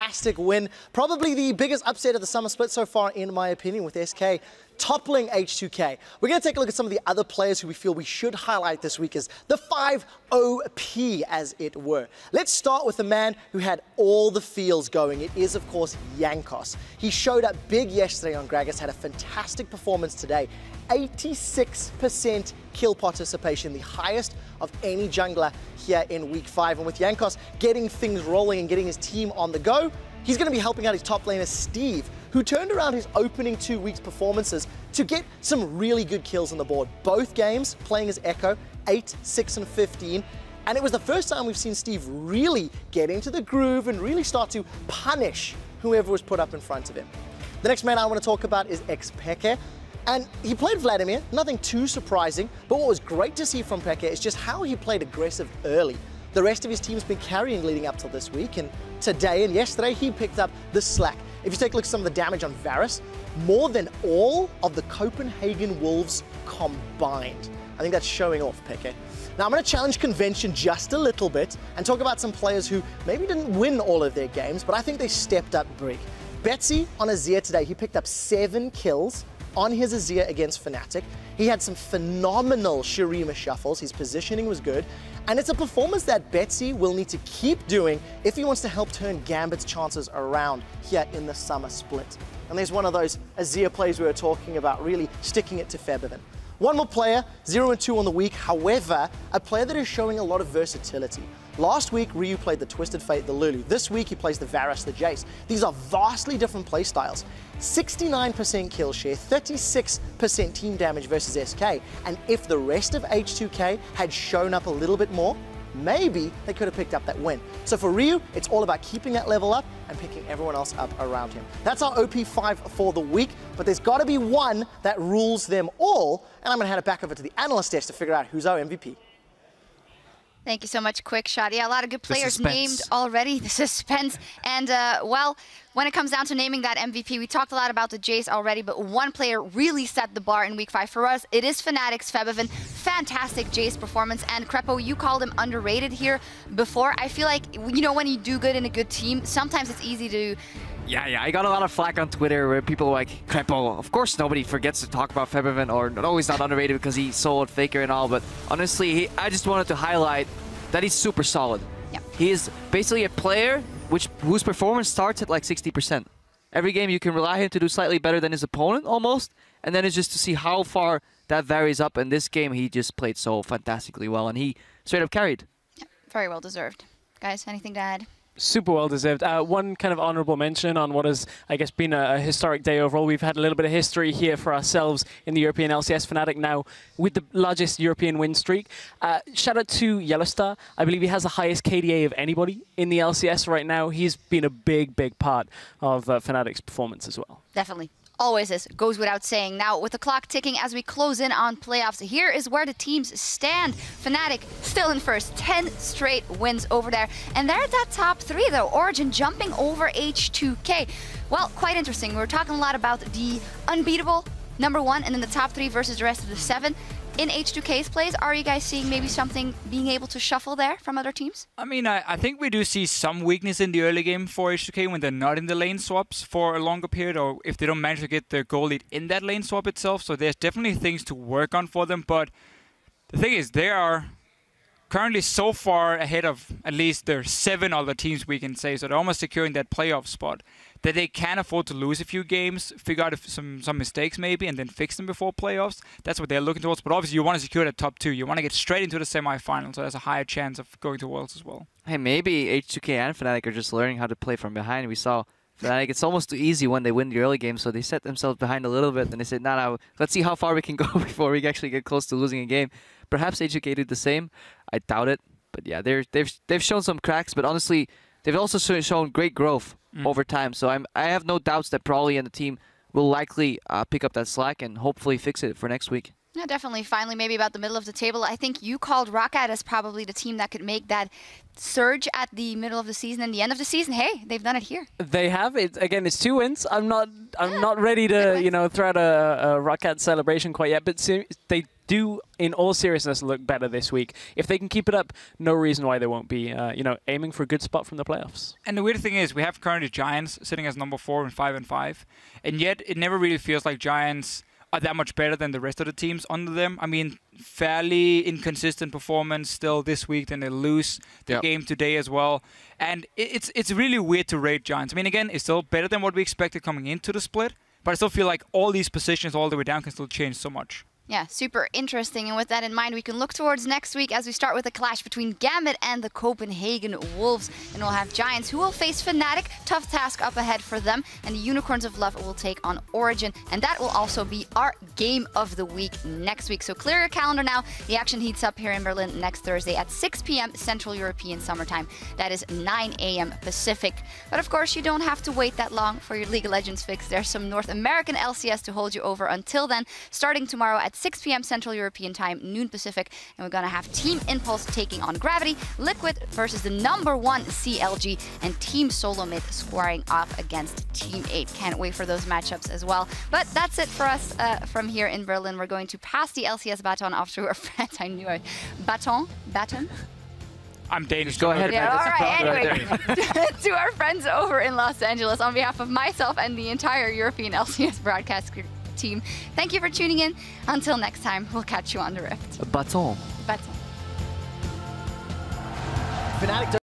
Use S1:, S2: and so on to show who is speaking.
S1: fantastic win. Probably the biggest upset of the summer split so far, in my opinion, with SK toppling H2K. We're going to take a look at some of the other players who we feel we should highlight this week as the 5 OP, as it were. Let's start with the man who had all the feels going. It is, of course, Jankos. He showed up big yesterday on Gragas, had a fantastic performance today. 86% kill participation, the highest of any jungler here in week 5. And with Jankos getting things rolling and getting his team on the go, he's going to be helping out his top laner, Steve, who turned around his opening 2 weeks' performances to get some really good kills on the board. Both games playing as Echo, 8, 6, and 15. And it was the first time we've seen Steve really get into the groove and really start to punish whoever was put up in front of him. The next man I want to talk about is Peke. And he played Vladimir, nothing too surprising, but what was great to see from Peke is just how he played aggressive early. The rest of his team's been carrying leading up till this week, and today and yesterday he picked up the slack. If you take a look at some of the damage on Varus, more than all of the Copenhagen Wolves combined. I think that's showing off, Peke. Now I'm going to challenge convention just a little bit and talk about some players who maybe didn't win all of their games, but I think they stepped up big. Betsy on Azir today, he picked up 7 kills on his Azir against Fnatic. He had some phenomenal Shurima shuffles, his positioning was good, and it's a performance that Betsy will need to keep doing if he wants to help turn Gambit's chances around here in the summer split. And there's one of those Azir plays we were talking about, really sticking it to Febiven. One more player, 0-2 on the week, however, a player that is showing a lot of versatility. Last week, Ryu played the Twisted Fate, the Lulu. This week, he plays the Varus, the Jace. These are vastly different playstyles. 69% kill share, 36% team damage versus SK. And if the rest of H2K had shown up a little bit more, maybe they could have picked up that win. So for Ryu, it's all about keeping that level up and picking everyone else up around him. That's our OP5 for the week, but there's got to be one that rules them all. And I'm going to hand it back over to the analyst desk to figure out who's our MVP.
S2: Thank you so much, QuickShot. Yeah, a lot of good players named already. The suspense. And, well, when it comes down to naming that MVP, we talked a lot about the Jace already, but one player really set the bar in week 5 for us. It is Fnatic's Febiven. Fantastic Jace performance. And Crepo, you called him underrated here before. I feel like, you know, when you do good in a good team, sometimes it's easy to...
S3: Yeah, I got a lot of flack on Twitter where people were like, Crepo, of course nobody forgets to talk about Febiven, or no, he's not underrated because he's solid faker and all, but honestly, I just wanted to highlight that he's super solid.
S2: Yep.
S3: He is basically a player whose performance starts at like 60%. Every game you can rely on him to do slightly better than his opponent almost, and then it's just to see how far that varies up. In this game, he just played so fantastically well, and he straight up carried.
S2: Yep. Very well deserved. Guys, anything to add?
S4: Super well deserved. One kind of honourable mention on what has, I guess, been a historic day overall. We've had a little bit of history here for ourselves in the European LCS. Fnatic now with the largest European win streak. Shout out to Yellowstar. I believe he has the highest KDA of anybody in the LCS right now. He's been a big part of Fnatic's performance as well.
S2: Definitely. Always is. Goes without saying. Now, with the clock ticking as we close in on playoffs, here is where the teams stand. Fnatic still in first. 10 straight wins over there. And they're at that top 3, though. Origin jumping over H2K. Well, quite interesting. We were talking a lot about the unbeatable #1 and then the top 3 versus the rest of the 7. In H2K's plays, are you guys seeing maybe something being able to shuffle there from other teams?
S5: I mean, I think we do see some weakness in the early game for H2K when they're not in the lane swaps for a longer period, or if they don't manage to get their goal lead in that lane swap itself. So there's definitely things to work on for them. But the thing is, they are currently so far ahead of at least their 7 other teams, we can say. So they're almost securing that playoff spot, that they can afford to lose a few games, figure out some mistakes maybe, and then fix them before playoffs. That's what they're looking towards. But obviously, you want to secure that top 2. You want to get straight into the semi-final, so there's a higher chance of going to Worlds as well.
S3: Hey, maybe H2K and Fnatic are just learning how to play from behind. We saw Fnatic, it's almost too easy when they win the early game, so they set themselves behind a little bit, and they said, nah, let's see how far we can go before we actually get close to losing a game. Perhaps H2K did the same. I doubt it. But yeah, they've shown some cracks, but honestly, they've also shown great growth over time. So I have no doubts that Brawley and the team will likely pick up that slack and hopefully fix it for next week.
S2: Yeah, definitely. Finally, maybe about the middle of the table. I think you called Roccat as probably the team that could make that surge at the middle of the season and the end of the season. Hey, they've done it here.
S4: They have it again. It's 2 wins. I'm not ready to throw out a Roccat celebration quite yet, but they do, in all seriousness, look better this week. If they can keep it up, no reason why they won't be aiming for a good spot from the playoffs.
S5: And the weird thing is, we have currently Giants sitting as number 4 and 5-5, and yet it never really feels like Giants are that much better than the rest of the teams under them. I mean, fairly inconsistent performance still this week. Then they lose the game today as well. And it's really weird to rate Giants. I mean, again, it's still better than what we expected coming into the split, but I still feel like all these positions all the way down can still change so much.
S2: Yeah, super interesting. And with that in mind, we can look towards next week as we start with a clash between Gambit and the Copenhagen Wolves. And we'll have Giants who will face Fnatic. Tough task up ahead for them. And the Unicorns of Love will take on Origin. And that will also be our game of the week next week. So clear your calendar now. The action heats up here in Berlin next Thursday at 6 p.m. Central European Summer Time. That is 9 a.m. Pacific. But of course, you don't have to wait that long for your League of Legends fix. There's some North American LCS to hold you over until then. Starting tomorrow at 6 p.m. Central European Time, noon Pacific, and we're gonna have Team Impulse taking on Gravity, Liquid versus the #1 CLG, and Team Solo Mid squaring off against Team 8. Can't wait for those matchups as well. But that's it for us from here in Berlin. We're going to pass the LCS baton off to our friends. I knew it. Baton?
S5: I'm Danish.
S3: Go ahead.
S2: Yeah, all right, anyway, to our friends over in Los Angeles, on behalf of myself and the entire European LCS broadcast team, thank you for tuning in. Until next time, we'll catch you on the Rift.
S3: Baton.
S2: Baton.
S1: Fnatic